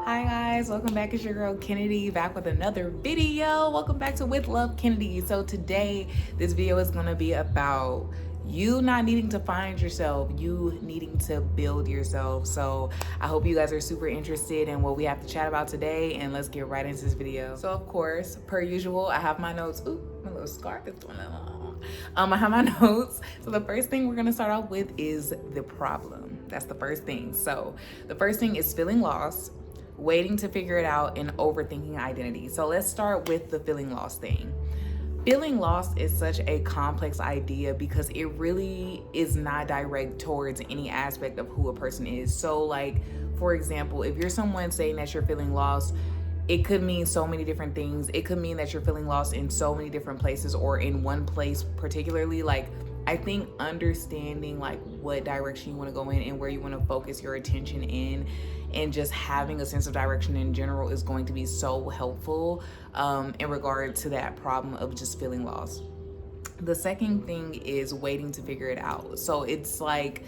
Hi guys, welcome back. It's your girl Kennedy back with another video. Welcome back to With Love Kennedy. So today this video is going to be about you not needing to find yourself, you needing to build yourself. So I hope you guys are super interested in what we have to chat about today, and let's get right into this video. So of course, per usual, I have my notes. Ooh, my little scarf is going on. I have my notes. So the first thing we're gonna start off with is the problem. That's the first thing. So the first thing is feeling lost, waiting to figure it out, and overthinking identity. So let's start with the feeling lost thing. Feeling lost is such a complex idea because it really is not direct towards any aspect of who a person is. So like, for example, if you're someone saying that you're feeling lost, it could mean so many different things. It could mean that you're feeling lost in so many different places, or in one place particularly. Like, I think understanding like what direction you want to go in and where you want to focus your attention in, and just having a sense of direction in general is going to be so helpful in regard to that problem of just feeling lost. The second thing is waiting to figure it out. So it's like,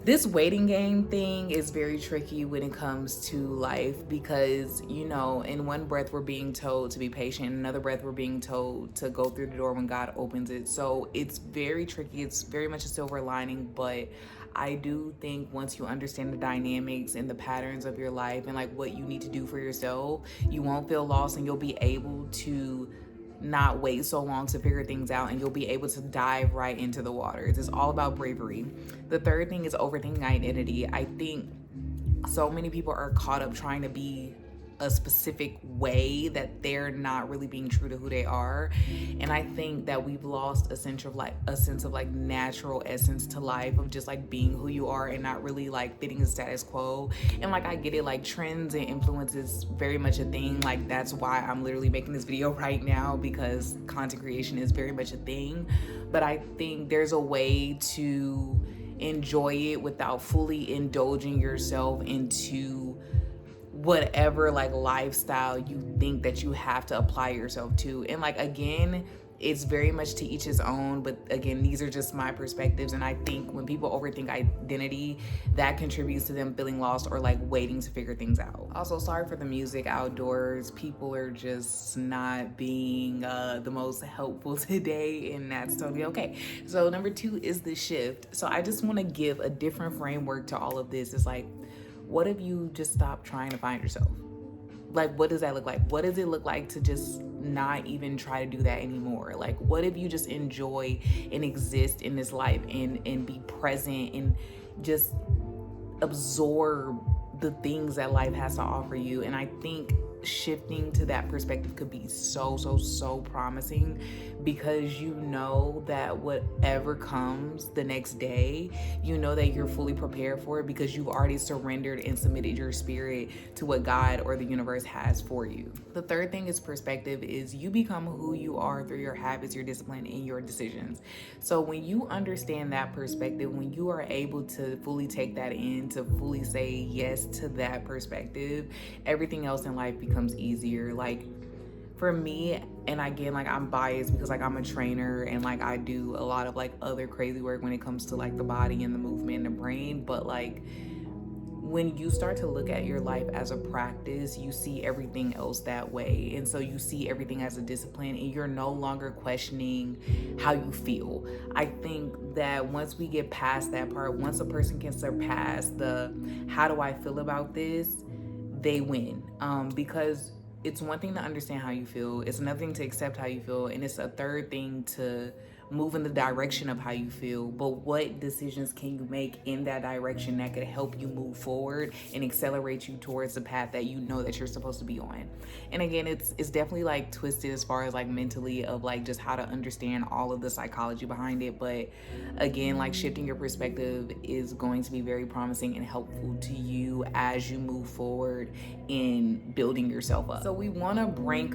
this waiting game thing is very tricky when it comes to life, because, you know, in one breath we're being told to be patient, in another breath we're being told to go through the door when God opens it. So it's very tricky. It's very much a silver lining, but I do think once you understand the dynamics and the patterns of your life and like what you need to do for yourself, you won't feel lost, and you'll be able to not wait so long to figure things out, and you'll be able to dive right into the waters. It's all about bravery. The third thing is overthinking identity. I think so many people are caught up trying to be a specific way that they're not really being true to who they are. And I think that we've lost a sense of like natural essence to life, of just like being who you are and not really like fitting the status quo. And like, I get it, like trends and influence is very much a thing. Like, that's why I'm literally making this video right now, because content creation is very much a thing. But I think there's a way to enjoy it without fully indulging yourself into whatever like lifestyle you think that you have to apply yourself to. And like, again, it's very much to each his own, but again, these are just my perspectives. And I think when people overthink identity, that contributes to them feeling lost or like waiting to figure things out. Also, sorry for the music outdoors. People are just not being the most helpful today, and that's totally okay. So number 2 is the shift. So I just want to give a different framework to all of this. It's like, what if you just stop trying to find yourself? Like, what does that look like? What does it look like to just not even try to do that anymore? Like, what if you just enjoy and exist in this life and be present and just absorb the things that life has to offer you? And I think shifting to that perspective could be so promising, because you know that whatever comes the next day, you know that you're fully prepared for it, because you've already surrendered and submitted your spirit to what God or the universe has for you. The third thing is perspective. Is you become who you are through your habits, your discipline, and your decisions. So when you understand that perspective, when you are able to fully take that in, to fully say yes to that perspective, everything else in life becomes easier. Like, for me, and again, like, I'm biased because like I'm a trainer and like I do a lot of like other crazy work when it comes to like the body and the movement and the brain, but like, when you start to look at your life as a practice, you see everything else that way. And so you see everything as a discipline, and you're no longer questioning how you feel. I think that once we get past that part, once a person can surpass the how do I feel about this, they win. Because it's one thing to understand how you feel, it's another thing to accept how you feel, and it's a third thing to move in the direction of how you feel. But what decisions can you make in that direction that could help you move forward and accelerate you towards the path that you know that you're supposed to be on? And again, it's definitely like twisted as far as like mentally, of like just how to understand all of the psychology behind it. But again, like, shifting your perspective is going to be very promising and helpful to you as you move forward in building yourself up. So we want to break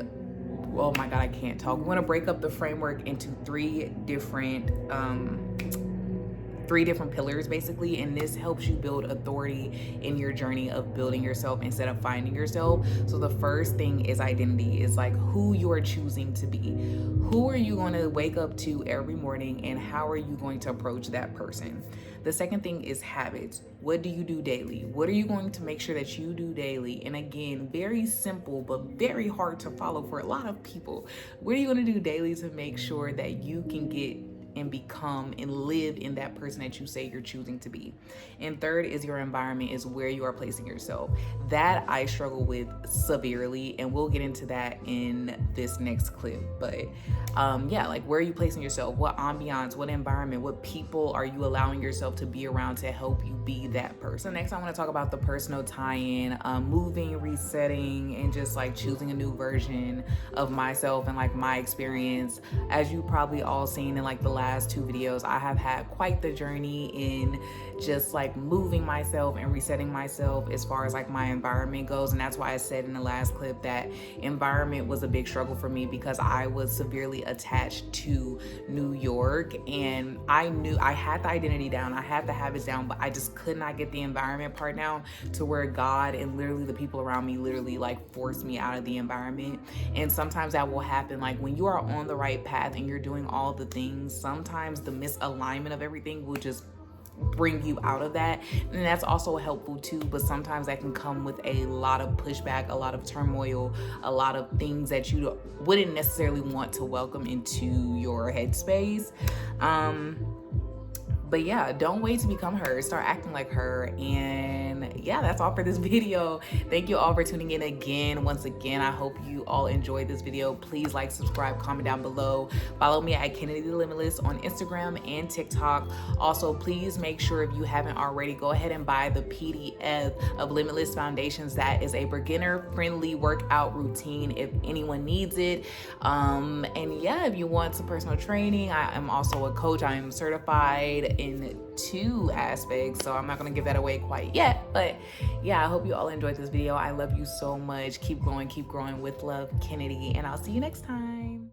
oh my God, I can't talk. We want to break up the framework into three different pillars basically, and this helps you build authority in your journey of building yourself instead of finding yourself. So the first thing is identity. It's like who you are choosing to be. Who are you going to wake up to every morning, and how are you going to approach that person? The second thing is habits. What do you do daily? What are you going to make sure that you do daily? And again, very simple, but very hard to follow for a lot of people. What are you going to do daily to make sure that you can get and become and live in that person that you say you're choosing to be? And third is your environment, is where you are placing yourself. That I struggle with severely, and we'll get into that in this next clip. But yeah, like, where are you placing yourself? What ambiance, what environment, what people are you allowing yourself to be around to help you be that person? Next, I want to talk about the personal tie-in, moving, resetting, and just like choosing a new version of myself and like my experience. As you probably all seen in like the last 2 videos, I have had quite the journey in just like moving myself and resetting myself as far as like my environment goes. And that's why I said in the last clip that environment was a big struggle for me, because I was severely attached to New York, and I knew I had the identity down, I had the habits down, but I just could not get the environment part down, to where God and literally the people around me literally like forced me out of the environment. And sometimes that will happen, like when you are on the right path and you're doing all the things, sometimes the misalignment of everything will just bring you out of that, and that's also helpful too. But sometimes that can come with a lot of pushback, a lot of turmoil, a lot of things that you wouldn't necessarily want to welcome into your headspace. But yeah, don't wait to become her. Start acting like her. And yeah, that's all for this video. Thank you all for tuning in again. Once again, I hope you all enjoyed this video. Please like, subscribe, comment down below. Follow me at Kennedy the Limitless on Instagram and TikTok. Also, please make sure, if you haven't already, go ahead and buy the PDF of Limitless Foundations. That is a beginner-friendly workout routine if anyone needs it. And yeah, if you want some personal training, I am also a coach. I am certified in 2 aspects, so I'm not gonna give that away quite yet. But yeah, I hope you all enjoyed this video. I love you so much. Keep glowing, keep growing. With love, Kennedy, and I'll see you next time.